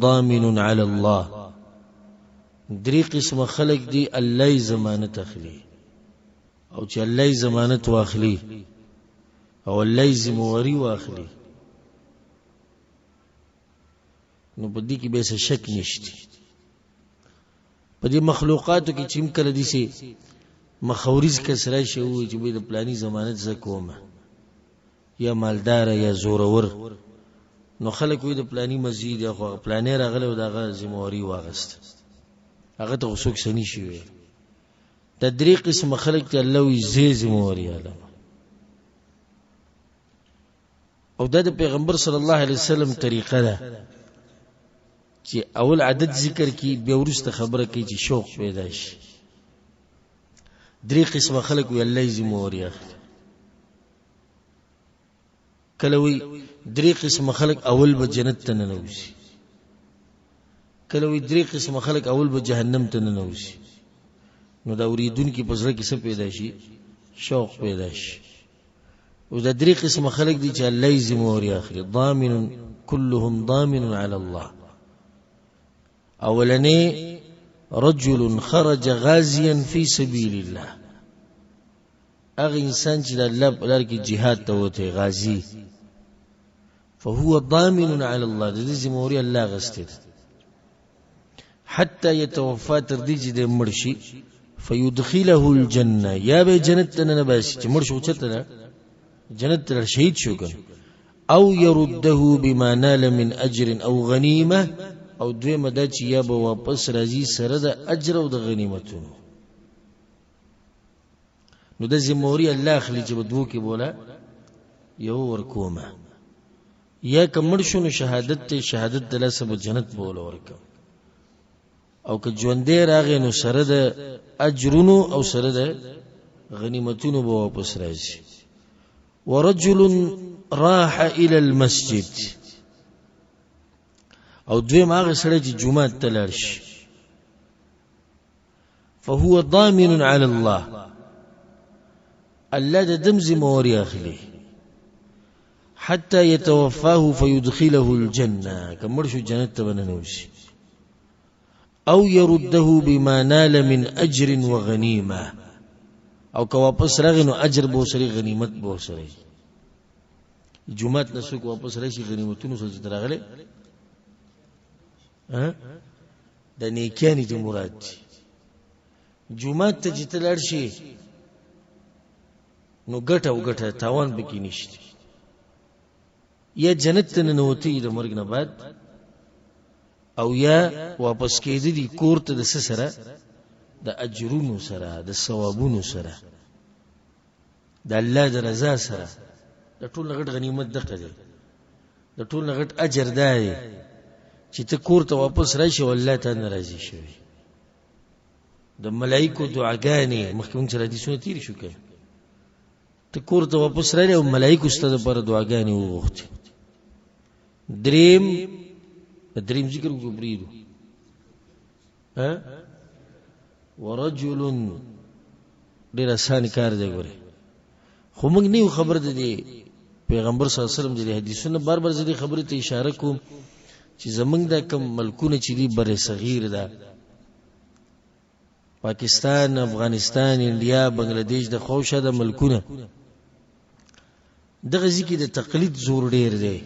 ضامن على الله. درې قسم خلق دي الله ضمانت اخلي، او چې الله ضمانت واخلي او الله ذمہواری واخلي نو په دې کې به څه شک نشته. په دې مخلوقاتو کې چې کله دي سي مخاورز کسره شي وي چې به د پلاني ضمانت زکومه یا مالدار یا زورور، نو خلک وي د پلاني مزید یا خو پلانې راغله او دغه ذمہواری واغست، هغه ته وسوک سني شي وي. د درې قسم خلک ته الله وي زی ذمہواری علم. او د پیغمبر صلی الله علیه وسلم طریقه ده چې اول عدد ذکر کی بیا ورسته خبره کوي چې شوق پیدا شي. درې قسم خلک وي الله ذمہواری اخلي. کله وي درې قسم خلک اول به جنت ته ننوځي، کله وي درې قسم خلک اول به جهنم ته ننوځي. نو دا اوریدونکي په زړه کې څه پیدا شي؟ شوق پیدا شي. او دا درې قسم خلک دي چې الله ذمہواری اخلي. ضامن كلهم ضامن على الله. اولنی رجل خرج غازيا في سبيل الله، اغه انسان چې د الله په لار کې jihad ته وته غازی، فهو ضامن على الله، د دې ذمہواری الله غسته حتى يتوفى تر دې چې د مرشي فيدخله الجنه، یا به جنت ته نه باسي چې مرشو چته جنت ته شهید شو کنه، او يرده بما نال من اجر او غنیمه، او دوی مدا چې یا به واپس راځي سره د اجر او د غنیمتونو. نو د ذمہواری الله اخلي چې بدو کې بولا یو ورکومه، یا کمر شنو شهادت ته شهادت دله سب جنت بولا ورکم، او که ژوندې راغې نو سره د اجرونو او سره د غنیمتونو به واپس راځي. ورجل راح الى المسجد، او دوی ماغه سره چې جمعه ته لاړ شي، فهو ضامن على الله، الله د دم ذمہواری اخلي حتى يتوفاه فيدخله الجنه، کمر شو جنت ته بننوشي، او يرده بما نال من اجر وغنیمه، او که واپس راغی نو اجر به سره غنیمت به سره. جمعه نسو کو واپس راشي غنیمتونو سره درغله د نیکانی دی مراد دی. جمعه ته چې تلل شي نو ګټه او ګټه تاوان بکی نشته، یا جنت ته ننوتی د مرګ نه بعد، او یا واپس کېدی دی کور ته د سره د اجرونو سره د ثوابونو سره د الله د رضا سره. د ټول غټ غنیمت دغه دی، د ټول غټ اجر دی چې ته کور ته واپس راشي او الله ته ناراضي شي. د ملائکو دعاګانې مخکې سره دي سنت تیر شو کړه، ته کور ته واپس راځي او ملائکو ستاسو پر دعاګانې وغوښتي. دریم ذکر وګورئ. ورجل ډیر آسان کار دی ګوره، خو موږ نه خبر ده پیغمبر صلی الله علیه وسلم د حدیثونو بار بار زدي خبره ته اشاره کوم چې زمنګ د کم ملکونه چې دی بر صغیر ده، پاکستان، افغانستان، انډیا، بنگلاديش د خوشه د ملکونه دغه ځکه د تقلید زور ډیر دی.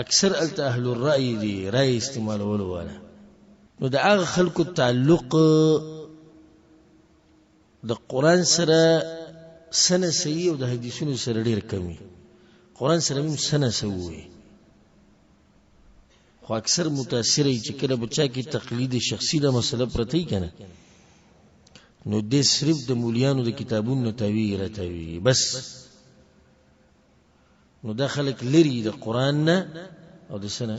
اکثر الته اهل الرأي دی رأي استعمالولو والا. نو د هغه خلکو تعلق د قران سره سنه صحیح او د حدیثونو سره ډیر کمی. قران سره هم سنه سوي، خو اکثر متاثر چې کله بچا کې تقلید شخصي د مسله پرتی کنه، نو دې صرف د مولیانو د کتابونو تاوی راتوي بس. نو دا خلک لري د قران نه او د سنه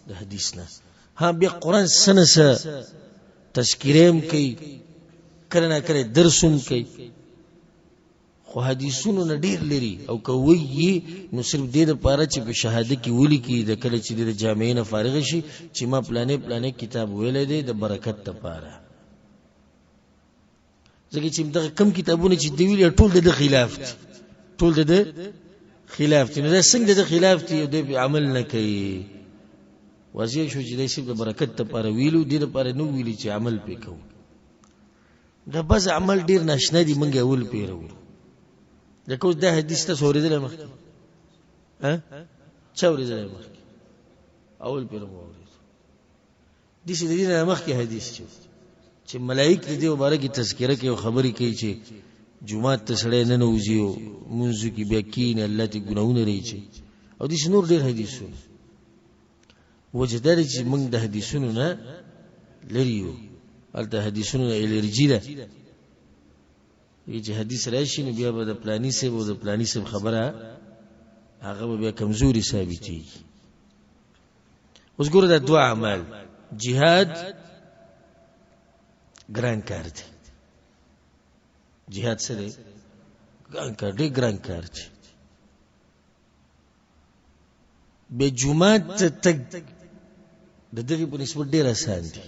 د حدیث نه. ها بیا قران سنه سره تذکریم کوي، کله نه کله درسوم کوي، خو حدیثونو نه ډیر لري. او کوي نو صرف دې د پاره چې په شهادت کې ولي کې د کله چې د جامعې نه فارغ شي چې ما پلانې کتاب ویلې دي د برکت لپاره. ځکه چې دغه کم کتابونه چې دی ویل ټول د خلاف دي، ټول د خلاف دي. نو دا څنګه د خلاف دي او د عمل نه کوي؟ واضح شو چې د سیب د برکت لپاره ویلو دي لپاره نو ویلي چې عمل پې کوو دا بس عمل ډیر ناشنا دي مونږ اول پیرو دا کوم دا حدیث ته اوریدل مخکې چا اوریدل مخکې اول پیرو اورید دي چې د دې نه مخکې حدیث چې ملائک دې مبارکي تذکرہ کوي او خبرې کوي چې جمعه ته سړی نه نوځي او منځ کې بیا کین الله ته ګناونه لري او دې نور ډیر حدیثونه وجدار چې موږ د حدیثونو نه لريو الته حدیثونو الرجی ده چې حدیث راشي نو بیا به د پلانی سه او د پلانی سه خبره هغه بیا کمزوري ثابتي اوس ګوره د دعا عمل جهاد ګران کار دی جهاد سره ګران کار دی ګران کار دی به جمعه تک د دغه په نسبت ډیر آسان دي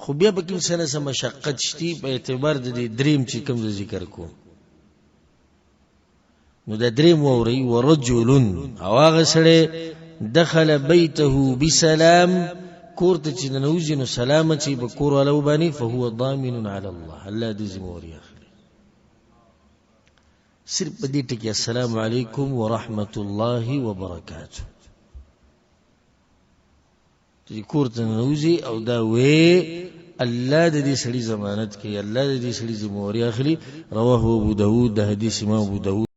خو بیا به کوم سره سم مشقت شتي په اعتبار د دریم چې کوم ذکر کو نو د دریم ووري ورجل او هغه سره دخل بيته بسلام کورته چې نوځي نو سلامت چې به کور ولو باندې فهو ضامن على الله الله دې زموري اخلي صرف دې ټکی السلام علیکم ورحمت الله وبرکاته چې کورته نوځي او دا وې الله دې سړي ضمانت کوي الله دې سړي زموري اخلي رواه ابو داود د حدیث امام ابو داود